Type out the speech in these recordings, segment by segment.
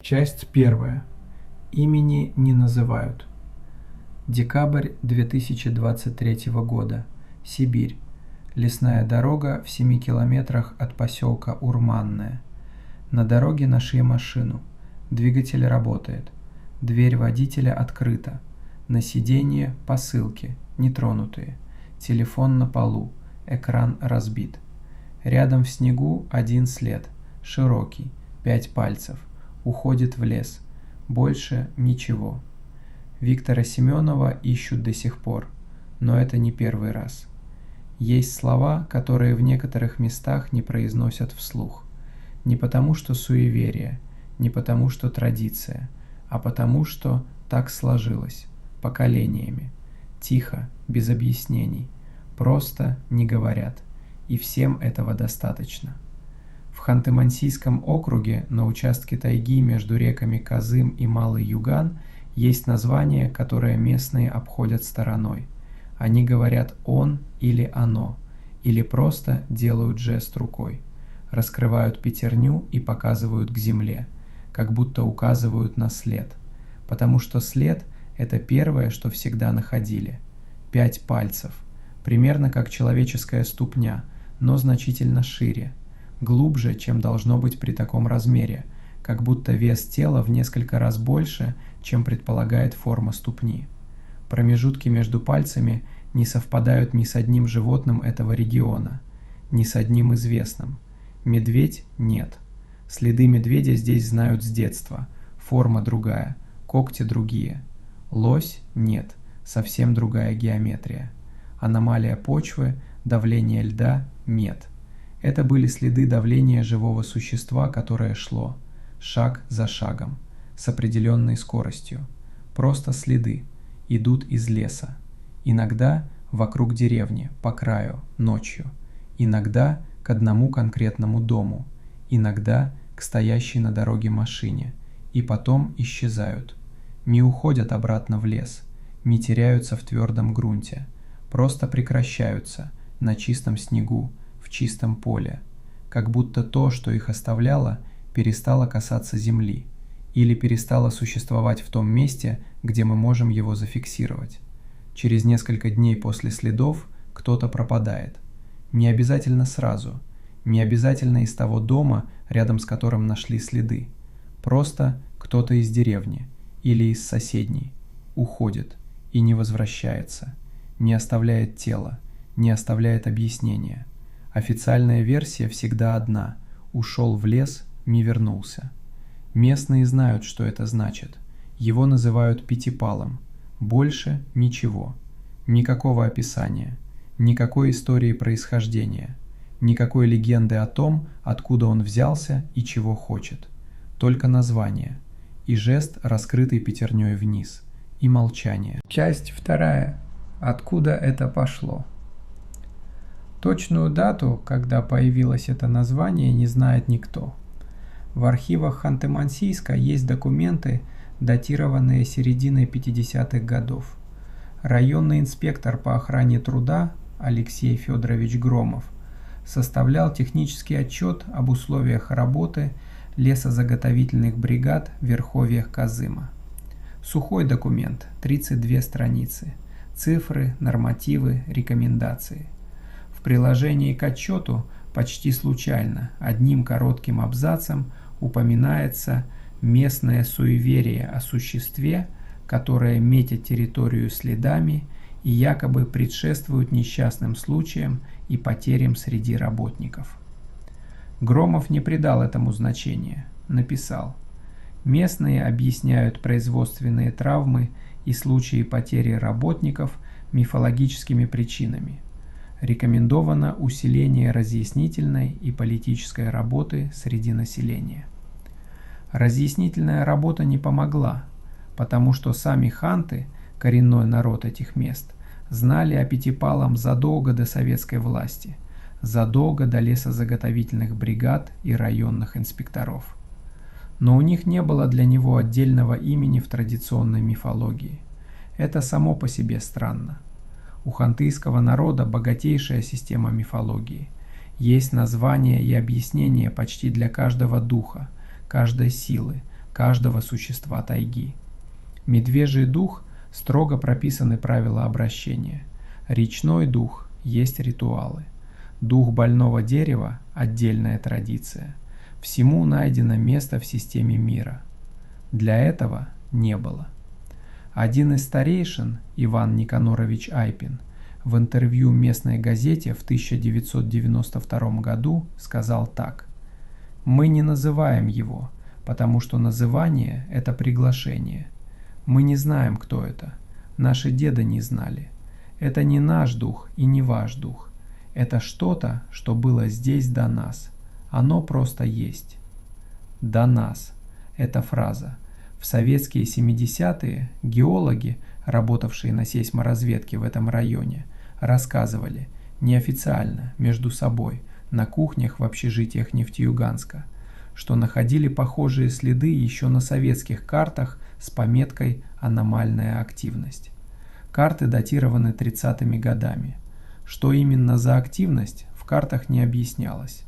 Часть первая. Имени не называют. Декабрь 2023 года. Сибирь. Лесная дорога в 7 километрах от поселка Урманное. На дороге нашли машину. Двигатель работает. Дверь водителя открыта. На сиденье посылки, нетронутые. Телефон на полу. Экран разбит. Рядом в снегу один след. Широкий. 5 пальцев. Уходит в лес. Больше ничего. Виктора Семенова ищут до сих пор, но это не первый раз. Есть слова, которые в некоторых местах не произносят вслух. Не потому, что суеверие, не потому, что традиция, а потому, что так сложилось, поколениями. Тихо, без объяснений. Просто не говорят. И всем этого достаточно. В Ханты-Мансийском округе на участке тайги между реками Казым и Малый Юган есть название, которое местные обходят стороной. Они говорят «он» или «оно», или просто делают жест рукой, раскрывают пятерню и показывают к земле, как будто указывают на след. Потому что след – это первое, что всегда находили. 5 пальцев, примерно как человеческая ступня, но значительно шире. Глубже, чем должно быть при таком размере, как будто вес тела в несколько раз больше, чем предполагает форма ступни. Промежутки между пальцами не совпадают ни с одним животным этого региона, ни с одним известным. Медведь – нет. Следы медведя здесь знают с детства, форма другая, когти другие. Лось – нет, совсем другая геометрия. Аномалия почвы, давление льда – нет. Это были следы давления живого существа, которое шло, шаг за шагом, с определенной скоростью. Просто следы, идут из леса. Иногда вокруг деревни, по краю, ночью. Иногда к одному конкретному дому. Иногда к стоящей на дороге машине. И потом исчезают. Не уходят обратно в лес, не теряются в твердом грунте. Просто прекращаются на чистом снегу, в чистом поле, как будто то, что их оставляло, перестало касаться земли или перестало существовать в том месте, где мы можем его зафиксировать. Через несколько дней после следов кто-то пропадает. Не обязательно сразу, не обязательно из того дома, рядом с которым нашли следы. Просто кто-то из деревни или из соседней уходит и не возвращается, не оставляет тело, не оставляет объяснения. Официальная версия всегда одна – ушел в лес, не вернулся. Местные знают, что это значит. Его называют пятипалом. Больше ничего. Никакого описания, никакой истории происхождения, никакой легенды о том, откуда он взялся и чего хочет. Только название и жест, раскрытый пятерней вниз, и молчание. Часть вторая. Откуда это пошло? Точную дату, когда появилось это название, не знает никто. В архивах Ханты-Мансийска есть документы, датированные серединой 50-х годов. Районный инспектор по охране труда Алексей Федорович Громов составлял технический отчет об условиях работы лесозаготовительных бригад в верховьях Казыма. Сухой документ, 32 страницы, цифры, нормативы, рекомендации. В приложении к отчету почти случайно, одним коротким абзацем, упоминается местное суеверие о существе, которое метит территорию следами и якобы предшествует несчастным случаям и потерям среди работников. Громов не придал этому значения, написал: местные объясняют производственные травмы и случаи потери работников мифологическими причинами. Рекомендовано усиление разъяснительной и политической работы среди населения. Разъяснительная работа не помогла, потому что сами ханты, коренной народ этих мест, знали о пятипалом задолго до советской власти, задолго до лесозаготовительных бригад и районных инспекторов. Но у них не было для него отдельного имени в традиционной мифологии. Это само по себе странно. У хантыйского народа богатейшая система мифологии. Есть название и объяснение почти для каждого духа, каждой силы, каждого существа тайги. Медвежий дух – строго прописаны правила обращения. Речной дух – есть ритуалы. Дух больного дерева – отдельная традиция. Всему найдено место в системе мира. Для этого не было. Один из старейшин, Иван Никанорович Айпин, в интервью местной газете в 1992 году сказал так: «Мы не называем его, потому что называние – это приглашение. Мы не знаем, кто это. Наши деды не знали. Это не наш дух и не ваш дух. Это что-то, что было здесь до нас. Оно просто есть». «До нас» – эта фраза. В советские 70-е геологи, работавшие на сейсморазведке в этом районе, рассказывали неофициально между собой на кухнях в общежитиях Нефтеюганска, что находили похожие следы еще на советских картах с пометкой «Аномальная активность». Карты датированы 30-ми годами. Что именно за активность, в картах не объяснялось.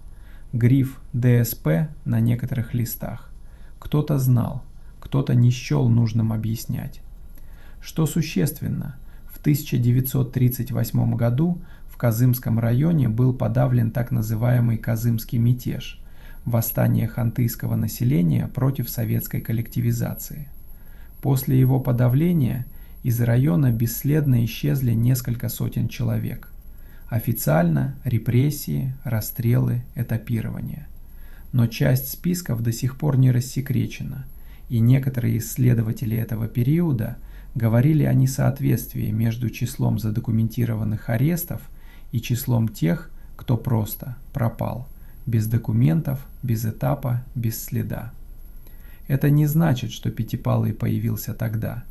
Гриф «ДСП» на некоторых листах. Кто-то знал, кто-то не счел нужным объяснять. Что существенно, в 1938 году в Козымском районе был подавлен так называемый Козымский мятеж – восстание хантыйского населения против советской коллективизации. После его подавления из района бесследно исчезли несколько сотен человек. Официально репрессии, расстрелы, этапирование. Но часть списков до сих пор не рассекречена, и некоторые исследователи этого периода говорили о несоответствии между числом задокументированных арестов и числом тех, кто просто пропал, без документов, без этапа, без следа. Это не значит, что Пятипалый появился тогда.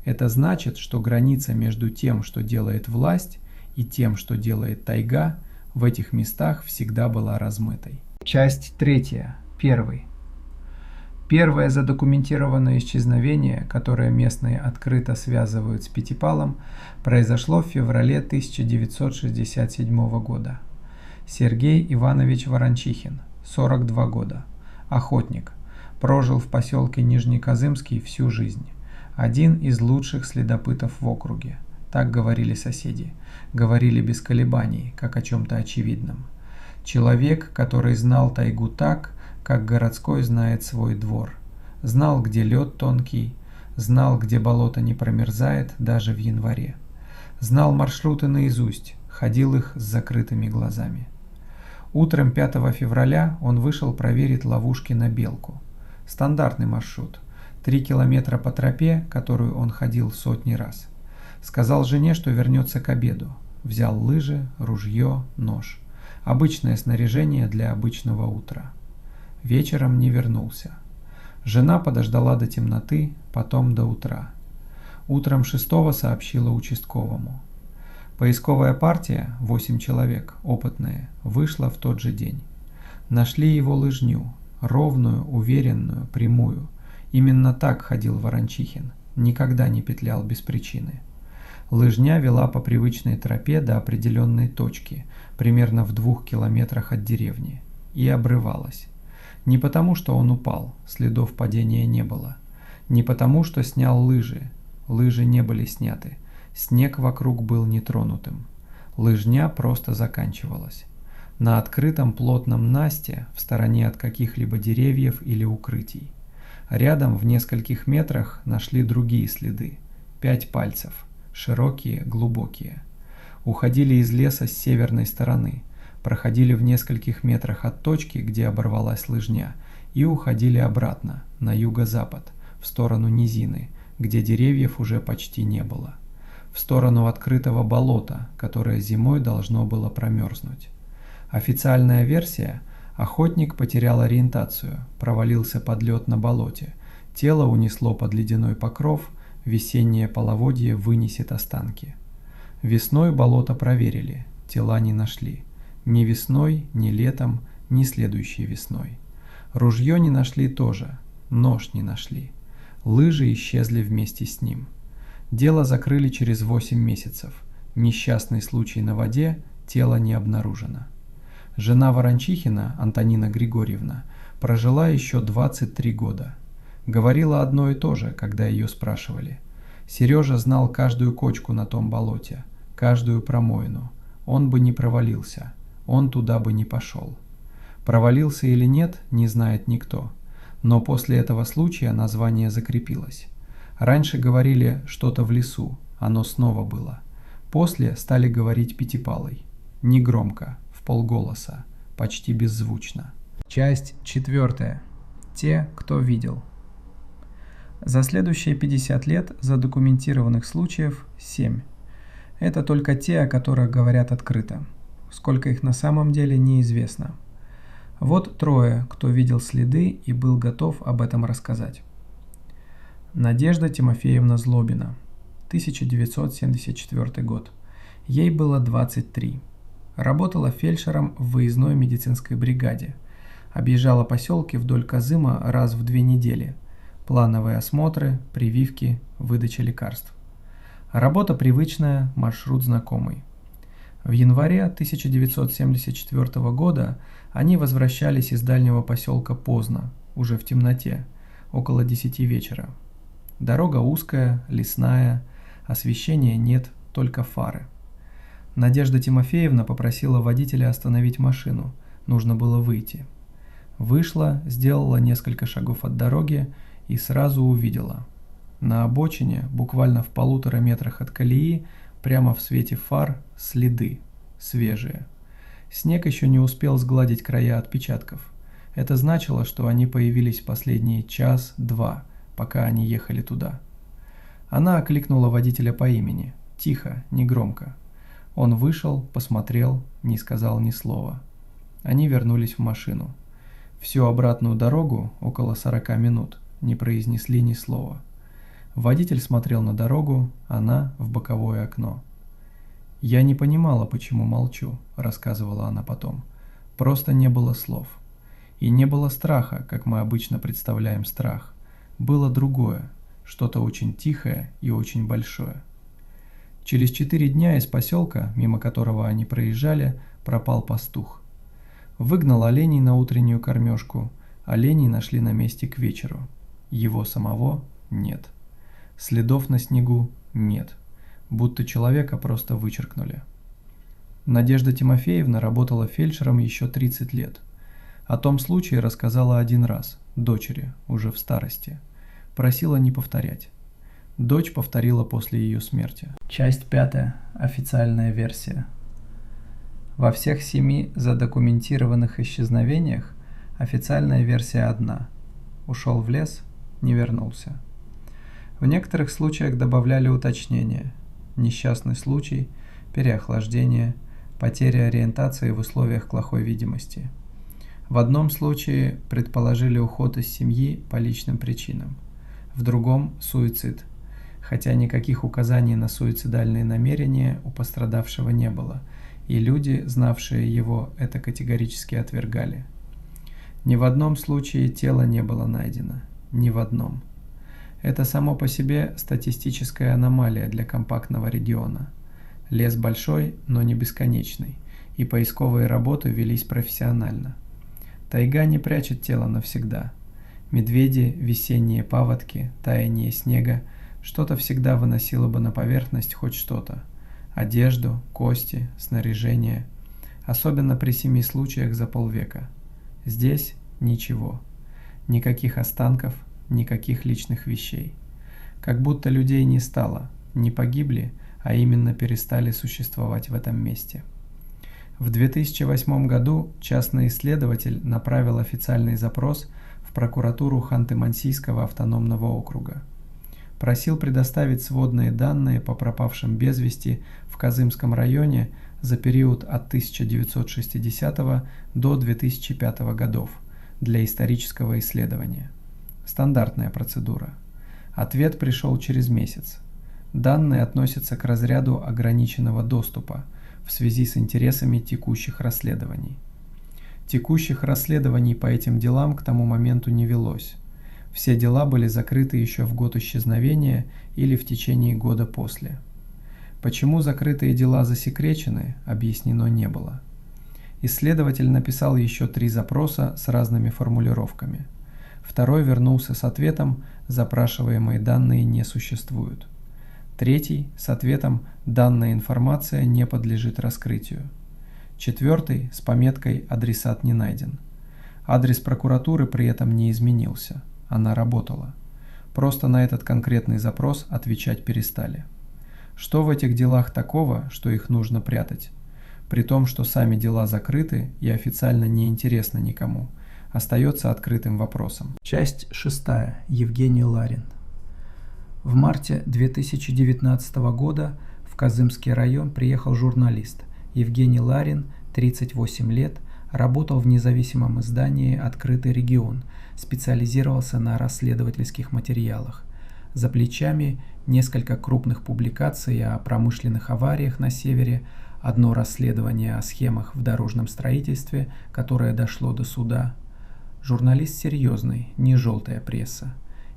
Это значит, что граница между тем, что делает власть, и тем, что делает тайга, в этих местах всегда была размытой. Часть 3. 1. Первое задокументированное исчезновение, которое местные открыто связывают с Пятипалом, произошло в феврале 1967 года. Сергей Иванович Ворончихин, 42 года, охотник, прожил в поселке Нижнекозымский всю жизнь. Один из лучших следопытов в округе. Так говорили соседи. Говорили без колебаний, как о чем-то очевидном. Человек, который знал тайгу так, как городской знает свой двор. Знал, где лед тонкий, знал, где болото не промерзает даже в январе. Знал маршруты наизусть, ходил их с закрытыми глазами. Утром 5 февраля он вышел проверить ловушки на белку. Стандартный маршрут. 3 километра по тропе, которую он ходил сотни раз. Сказал жене, что вернется к обеду. Взял лыжи, ружье, нож. Обычное снаряжение для обычного утра. Вечером не вернулся. Жена подождала до темноты, потом до утра. Утром 6-го сообщила участковому. Поисковая партия, 8 человек, опытные, вышла в тот же день. Нашли его лыжню, ровную, уверенную, прямую. Именно так ходил Ворончихин, никогда не петлял без причины. Лыжня вела по привычной тропе до определенной точки, примерно в 2 километрах от деревни, и обрывалась. Не потому, что он упал, следов падения не было. Не потому, что снял лыжи, лыжи не были сняты, снег вокруг был нетронутым. Лыжня просто заканчивалась. На открытом плотном насте, в стороне от каких-либо деревьев или укрытий. Рядом в нескольких метрах нашли другие следы, 5 пальцев. Широкие, глубокие. Уходили из леса с северной стороны, проходили в нескольких метрах от точки, где оборвалась лыжня, и уходили обратно, на юго-запад, в сторону низины, где деревьев уже почти не было, в сторону открытого болота, которое зимой должно было промерзнуть. Официальная версия – охотник потерял ориентацию, провалился под лед на болоте, тело унесло под ледяной покров, весеннее половодье вынесет останки. Весной болото проверили, тела не нашли. Ни весной, ни летом, ни следующей весной. Ружье не нашли тоже, нож не нашли. Лыжи исчезли вместе с ним. Дело закрыли через 8 месяцев. Несчастный случай на воде, тело не обнаружено. Жена Ворончихина, Антонина Григорьевна, прожила еще 23 года. Говорила одно и то же, когда ее спрашивали. Сережа знал каждую кочку на том болоте, каждую промоину. Он бы не провалился, он туда бы не пошел. Провалился или нет, не знает никто. Но после этого случая название закрепилось. Раньше говорили что-то в лесу, оно снова было. После стали говорить Пятипалой. Негромко, вполголоса, почти беззвучно. Часть 4. Те, кто видел. За следующие 50 лет задокументированных случаев 7. Это только те, о которых говорят открыто. Сколько их на самом деле, неизвестно. Вот 3, кто видел следы и был готов об этом рассказать. Надежда Тимофеевна Злобина, 1974 год. Ей было 23. Работала фельдшером в выездной медицинской бригаде. Объезжала поселки вдоль Козыма раз в 2 недели. Плановые осмотры, прививки, выдача лекарств. Работа привычная, маршрут знакомый. В январе 1974 года они возвращались из дальнего поселка поздно, уже в темноте, около 10 вечера. Дорога узкая, лесная, освещения нет, только фары. Надежда Тимофеевна попросила водителя остановить машину, нужно было выйти. Вышла, сделала несколько шагов от дороги и сразу увидела. На обочине, буквально в 1,5 метрах от колеи, прямо в свете фар, следы, свежие. Снег еще не успел сгладить края отпечатков. Это значило, что они появились последние час-два, пока они ехали туда. Она окликнула водителя по имени, тихо, негромко. Он вышел, посмотрел, не сказал ни слова. Они вернулись в машину. Всю обратную дорогу, около 40 минут, не произнесли ни слова. Водитель смотрел на дорогу, она в боковое окно. «Я не понимала, почему молчу», — рассказывала она потом. «Просто не было слов. И не было страха, как мы обычно представляем страх. Было другое, что-то очень тихое и очень большое». Через 4 дня из поселка, мимо которого они проезжали, пропал пастух. Выгнал оленей на утреннюю кормежку, оленей нашли на месте к вечеру. Его самого нет. Следов на снегу нет. Будто человека просто вычеркнули. Надежда Тимофеевна работала фельдшером еще 30 лет. О том случае рассказала один раз, дочери, уже в старости. Просила не повторять. Дочь повторила после ее смерти. Часть 5. Официальная версия. Во всех 7 задокументированных исчезновениях официальная версия одна. Ушел в лес, не вернулся. В некоторых случаях добавляли уточнения. Несчастный случай, переохлаждение, потеря ориентации в условиях плохой видимости. В одном случае предположили уход из семьи по личным причинам. В другом – суицид. Хотя никаких указаний на суицидальные намерения у пострадавшего не было, и люди, знавшие его, это категорически отвергали. Ни в одном случае тело не было найдено. Ни в одном. Это само по себе статистическая аномалия для компактного региона. Лес большой, но не бесконечный, и поисковые работы велись профессионально. Тайга не прячет тело навсегда. Медведи, весенние паводки, таяние снега – что-то всегда выносило бы на поверхность хоть что-то. Одежду, кости, снаряжение. Особенно при 7 случаях за полвека. Здесь ничего. Никаких останков, никаких личных вещей. Как будто людей не стало, не погибли, а именно перестали существовать в этом месте. В 2008 году частный исследователь направил официальный запрос в прокуратуру Ханты-Мансийского автономного округа. Просил предоставить сводные данные по пропавшим без вести в Козымском районе за период от 1960 до 2005 годов для исторического исследования. Стандартная процедура. Ответ пришел через месяц. Данные относятся к разряду ограниченного доступа в связи с интересами текущих расследований. Текущих расследований по этим делам к тому моменту не велось. Все дела были закрыты еще в год исчезновения или в течение года после. Почему закрытые дела засекречены, объяснено не было. Исследователь написал еще 3 запроса с разными формулировками. Второй вернулся с ответом «Запрашиваемые данные не существуют». Третий с ответом «Данная информация не подлежит раскрытию». Четвертый с пометкой «Адресат не найден». Адрес прокуратуры при этом не изменился, она работала. Просто на этот конкретный запрос отвечать перестали. Что в этих делах такого, что их нужно прятать? При том, что сами дела закрыты и официально не интересны никому, остается открытым вопросом. Часть 6. Евгений Ларин. В марте 2019 года в Казымский район приехал журналист Евгений Ларин, 38 лет, работал в независимом издании «Открытый регион», специализировался на расследовательских материалах. За плечами несколько крупных публикаций о промышленных авариях на севере, одно расследование о схемах в дорожном строительстве, которое дошло до суда. Журналист серьезный, не желтая пресса.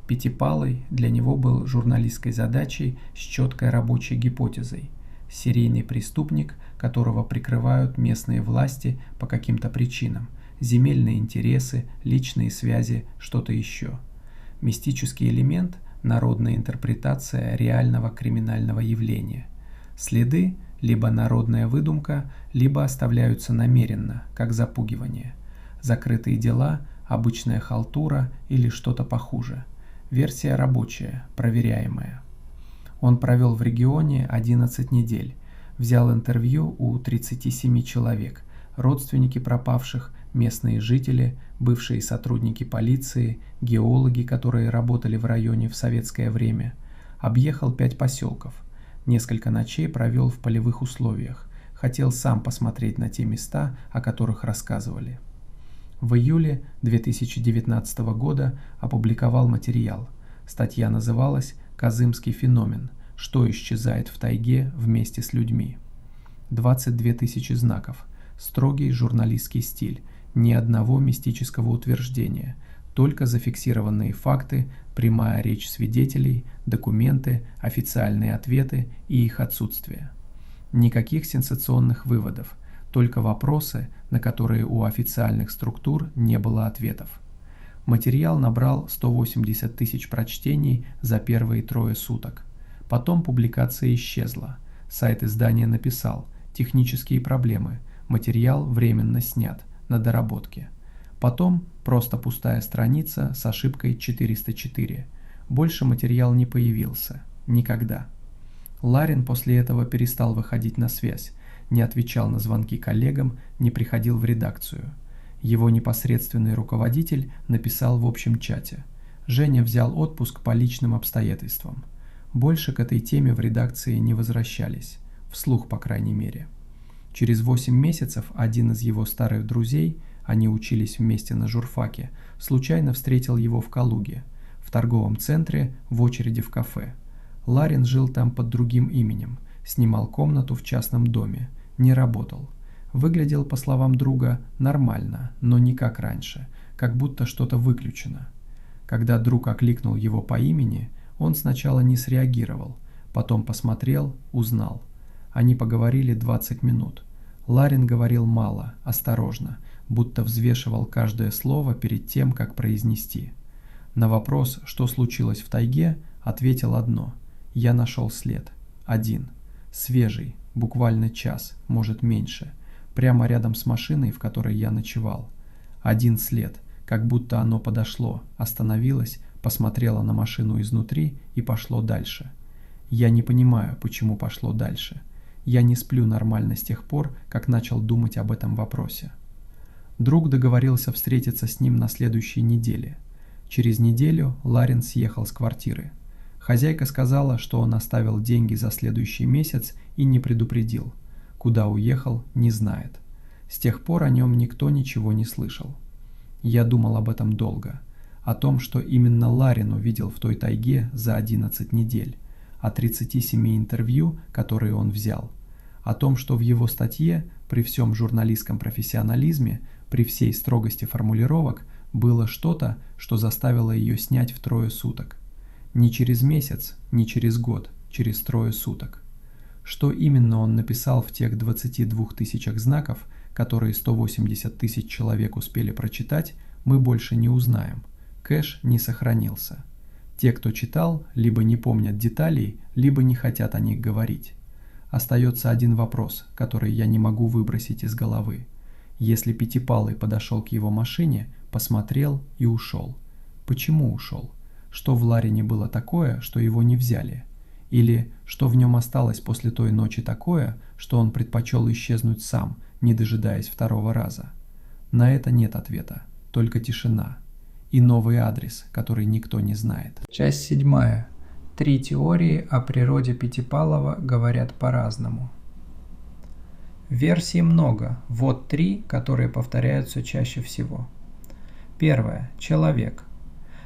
Пятипалый для него был журналистской задачей с четкой рабочей гипотезой. Серийный преступник, которого прикрывают местные власти по каким-то причинам, земельные интересы, личные связи, что-то еще. Мистический элемент – народная интерпретация реального криминального явления. Следы – либо народная выдумка, либо оставляются намеренно, как запугивание. Закрытые дела – обычная халтура или что-то похуже. Версия рабочая, проверяемая. Он провел в регионе 11 недель, взял интервью у 37 человек, родственники пропавших, местные жители, бывшие сотрудники полиции, геологи, которые работали в районе в советское время. Объехал 5 поселков. Несколько ночей провел в полевых условиях. Хотел сам посмотреть на те места, о которых рассказывали. В июле 2019 года опубликовал материал. Статья называлась «Казымский феномен. Что исчезает в тайге вместе с людьми». 22 тысячи знаков. Строгий журналистский стиль. Ни одного мистического утверждения. Только зафиксированные факты, прямая речь свидетелей, документы, официальные ответы и их отсутствие. Никаких сенсационных выводов. Только вопросы, на которые у официальных структур не было ответов. Материал набрал 180 тысяч прочтений за первые 3 суток. Потом публикация исчезла. Сайт издания написал: технические проблемы, материал временно снят, на доработке. Потом просто пустая страница с ошибкой 404. Больше материал не появился. Никогда. Ларин после этого перестал выходить на связь, не отвечал на звонки коллегам, не приходил в редакцию. Его непосредственный руководитель написал в общем чате: «Женя взял отпуск по личным обстоятельствам». Больше к этой теме в редакции не возвращались, вслух по крайней мере. Через 8 месяцев один из его старых друзей, они учились вместе на журфаке, случайно встретил его в Калуге, в торговом центре, в очереди в кафе. Ларин жил там под другим именем, снимал комнату в частном доме, не работал. Выглядел, по словам друга, нормально, но не как раньше, как будто что-то выключено. Когда друг окликнул его по имени, он сначала не среагировал, потом посмотрел, узнал. Они поговорили 20 минут. Ларин говорил мало, осторожно, будто взвешивал каждое слово перед тем, как произнести. На вопрос, что случилось в тайге, ответил одно: «Я нашел след. Один. Свежий, буквально час, может меньше. Прямо рядом с машиной, в которой я ночевал. Один след, как будто оно подошло, остановилось, посмотрело на машину изнутри и пошло дальше. Я не понимаю, почему пошло дальше. Я не сплю нормально с тех пор, как начал думать об этом вопросе». Друг договорился встретиться с ним на следующей неделе. Через неделю Ларин съехал с квартиры. Хозяйка сказала, что он оставил деньги за следующий месяц и не предупредил. Куда уехал, не знает. С тех пор о нем никто ничего не слышал. Я думал об этом долго. О том, что именно Ларин увидел в той тайге за 11 недель. О 37 интервью, которые он взял. О том, что в его статье, при всем журналистском профессионализме, при всей строгости формулировок, было что-то, что заставило ее снять в 3 суток. Не через месяц, не через год, через 3 суток. Что именно он написал в тех 22 тысячах знаков, которые 180 тысяч человек успели прочитать, мы больше не узнаем. Кэш не сохранился. Те, кто читал, либо не помнят деталей, либо не хотят о них говорить. Остается один вопрос, который я не могу выбросить из головы. Если Пятипалый подошел к его машине, посмотрел и ушел. Почему ушел? Что в Ларине было такое, что его не взяли? Или что в нем осталось после той ночи такое, что он предпочел исчезнуть сам, не дожидаясь второго раза? На это нет ответа, только тишина. И новый адрес, который никто не знает. Часть 7. 3 теории о природе Пятипалова говорят по-разному. Версий много, вот 3, которые повторяются чаще всего. Первое. Человек.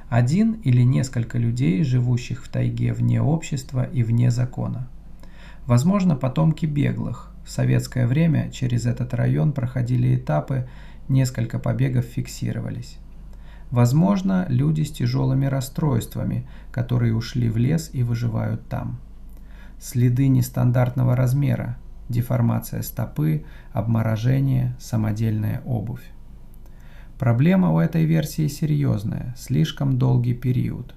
Один или несколько людей, живущих в тайге вне общества и вне закона. Возможно, потомки беглых. В советское время через этот район проходили этапы, несколько побегов фиксировались. Возможно, люди с тяжелыми расстройствами, которые ушли в лес и выживают там. Следы нестандартного размера, деформация стопы, обморожение, самодельная обувь. Проблема у этой версии серьезная, слишком долгий период.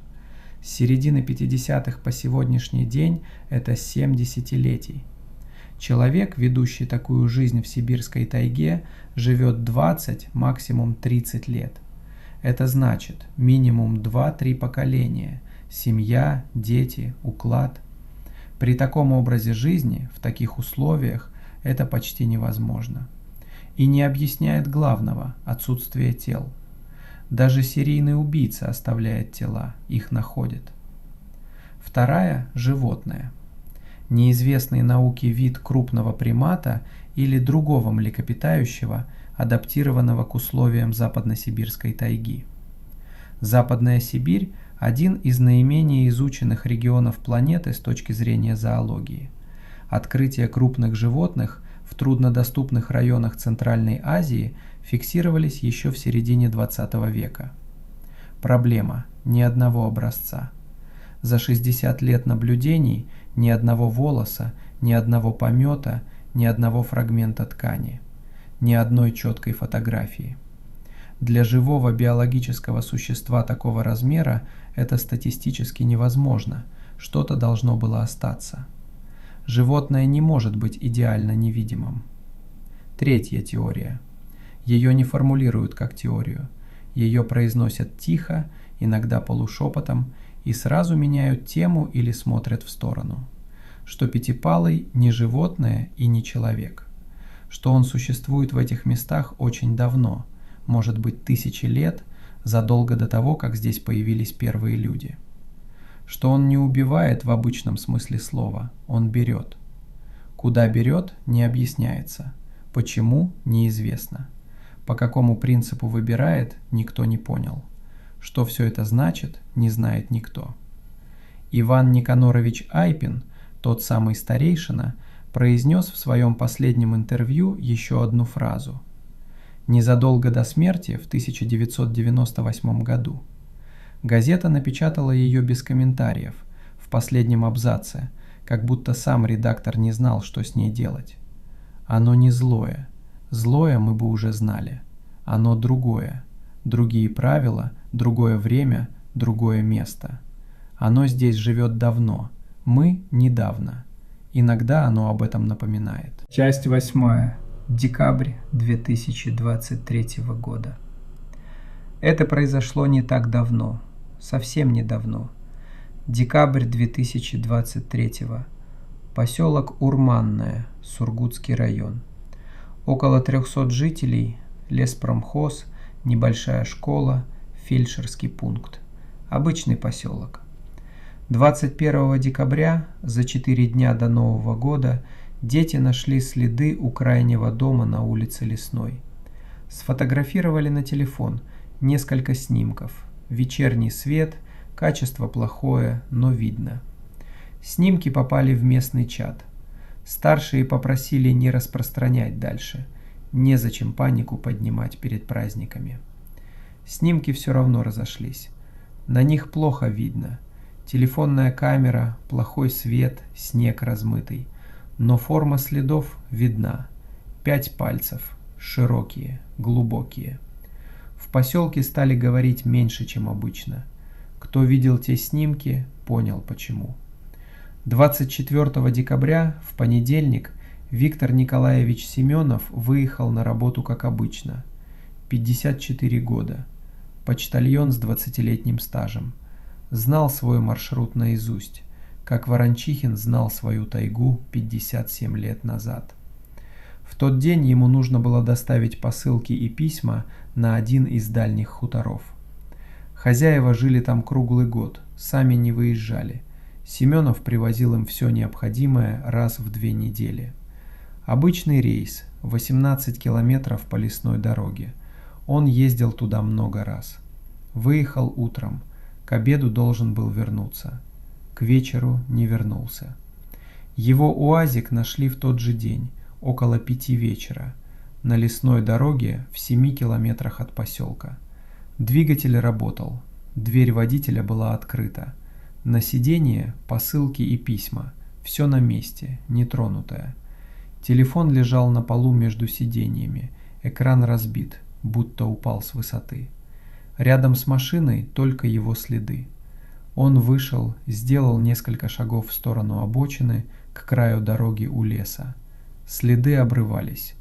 С середины 50-х по сегодняшний день это 7 десятилетий. Человек, ведущий такую жизнь в сибирской тайге, живет 20, максимум 30 лет. Это значит минимум 2-3 поколения, семья, дети, уклад. При таком образе жизни, в таких условиях, это почти невозможно. И не объясняет главного – отсутствие тел. Даже серийный убийца оставляет тела, их находит. Вторая – животное. Неизвестный науке вид крупного примата или другого млекопитающего, адаптированного к условиям западносибирской тайги. Западная Сибирь – один из наименее изученных регионов планеты с точки зрения зоологии. Открытия крупных животных в труднодоступных районах Центральной Азии фиксировались еще в середине 20 века. Проблема – ни одного образца. За 60 лет наблюдений ни одного волоса, ни одного помета, ни одного фрагмента ткани, ни одной четкой фотографии. Для живого биологического существа такого размера это статистически невозможно, что-то должно было остаться. Животное не может быть идеально невидимым. Третья теория. Ее не формулируют как теорию. Ее произносят тихо, иногда полушепотом, и сразу меняют тему или смотрят в сторону. Что Пятипалый не животное и не человек. Что он существует в этих местах очень давно, может быть 1000 лет, задолго до того, как здесь появились первые люди. Что он не убивает в обычном смысле слова, он берет. Куда берет, не объясняется. Почему, неизвестно. По какому принципу выбирает, никто не понял. Что все это значит, не знает никто. Иван Никанорович Айпин, тот самый старейшина, произнес в своем последнем интервью еще одну фразу. Незадолго до смерти, в 1998 году. Газета напечатала ее без комментариев, в последнем абзаце, как будто сам редактор не знал, что с ней делать. Оно не злое. Злое мы бы уже знали. Оно другое. Другие правила, другое время, другое место. Оно здесь живет давно. Мы недавно. Иногда оно об этом напоминает. Часть 8. Декабрь 2023 года. Это произошло не так давно. Совсем недавно. Декабрь 2023. Поселок Урманное, Сургутский район. Около 300 жителей, леспромхоз, небольшая школа, фельдшерский пункт. Обычный поселок. 21 декабря, за 4 дня до Нового года, дети нашли следы у крайнего дома на улице Лесной. Сфотографировали на телефон несколько снимков. Вечерний свет, качество плохое, но видно. Снимки попали в местный чат. Старшие попросили не распространять дальше. Незачем панику поднимать перед праздниками. Снимки все равно разошлись. На них плохо видно. Телефонная камера, плохой свет, снег размытый. Но форма следов видна. 5 пальцев. Широкие, глубокие. В поселке стали говорить меньше, чем обычно. Кто видел те снимки, понял почему. 24 декабря, в понедельник, Виктор Николаевич Семенов выехал на работу как обычно. 54 года. Почтальон с 20-летним стажем. Знал свой маршрут наизусть, как Ворончихин знал свою тайгу 57 лет назад. В тот день ему нужно было доставить посылки и письма на один из дальних хуторов. Хозяева жили там круглый год, сами не выезжали. Семенов привозил им все необходимое раз в 2 недели. Обычный рейс, 18 километров по лесной дороге. Он ездил туда много раз. Выехал утром, к обеду должен был вернуться. К вечеру не вернулся. Его УАЗик нашли в тот же день, около 5 вечера, на лесной дороге в 7 километрах от поселка. Двигатель работал, дверь водителя была открыта. На сиденье посылки и письма, все на месте, нетронутое. Телефон лежал на полу между сиденьями, экран разбит, будто упал с высоты. Рядом с машиной только его следы. Он вышел, сделал несколько шагов в сторону обочины, к краю дороги у леса. Следы обрывались.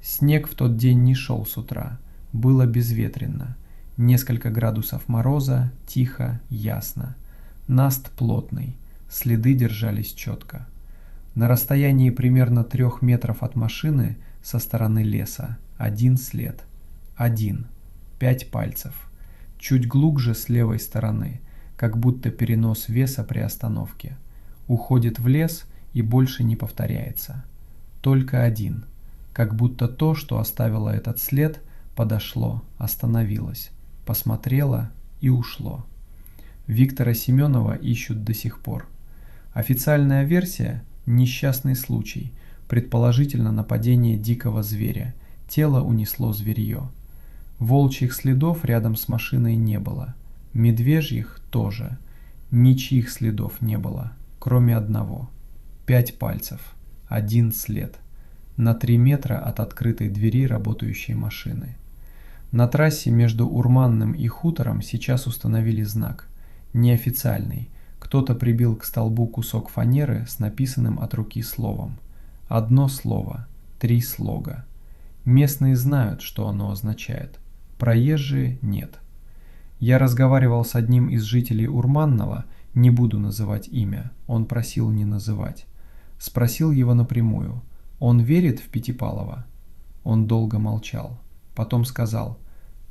Снег в тот день не шел с утра, было безветренно. Несколько градусов мороза, тихо, ясно. Наст плотный, следы держались четко. На расстоянии примерно 3 метров от машины со стороны леса один след. 5 пальцев. Чуть глубже с левой стороны, как будто перенос веса при остановке. Уходит в лес и больше не повторяется. Только 1, как будто то, что оставило этот след, подошло, остановилось, посмотрело и ушло. Виктора Семенова ищут до сих пор. Официальная версия – несчастный случай, предположительно нападение дикого зверя, тело унесло зверье. Волчьих следов рядом с машиной не было, медвежьих тоже, ничьих следов не было, кроме одного. 5 пальцев, 1 след, на 3 метра от открытой двери работающей машины. На трассе между Урманным и хутором сейчас установили знак. Неофициальный. Кто-то прибил к столбу кусок фанеры с написанным от руки словом. Одно слово, 3 слога. Местные знают, что оно означает. Проезжие нет. Я разговаривал с одним из жителей Урманного, не буду называть имя, он просил не называть. Спросил его напрямую. Он верит в Пятипалова? Он долго молчал. Потом сказал: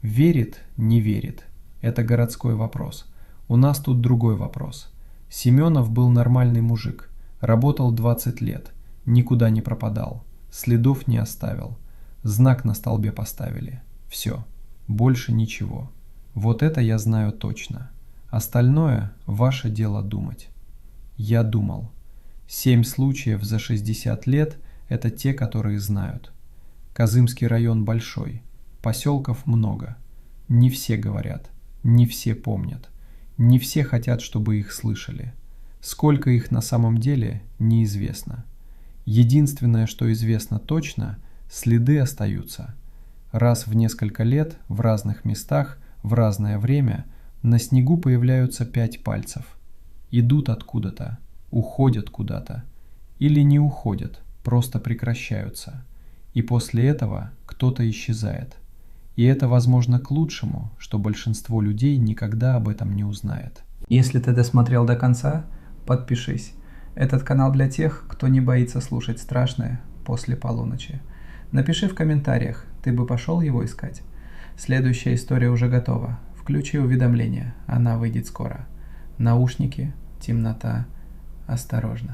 верит, не верит. Это городской вопрос. У нас тут другой вопрос. Семенов был нормальный мужик, работал 20 лет, никуда не пропадал, следов не оставил, знак на столбе поставили. Все, больше ничего. Вот это я знаю точно. Остальное ваше дело думать. Я думал. 7 случаев за 60 лет – это те, которые знают. Козымский район большой, поселков много. Не все говорят, не все помнят. Не все хотят, чтобы их слышали. Сколько их на самом деле, неизвестно. Единственное, что известно точно, следы остаются. Раз в несколько лет, в разных местах, в разное время на снегу появляются 5 пальцев. Идут откуда-то, уходят куда-то. Или не уходят, просто прекращаются. И после этого кто-то исчезает. И это, возможно, к лучшему, что большинство людей никогда об этом не узнает. Если ты досмотрел до конца, подпишись. Этот канал для тех, кто не боится слушать страшное после полуночи. Напиши в комментариях, ты бы пошел его искать. Следующая история уже готова. Включи уведомления, она выйдет скоро. Наушники, темнота, осторожно.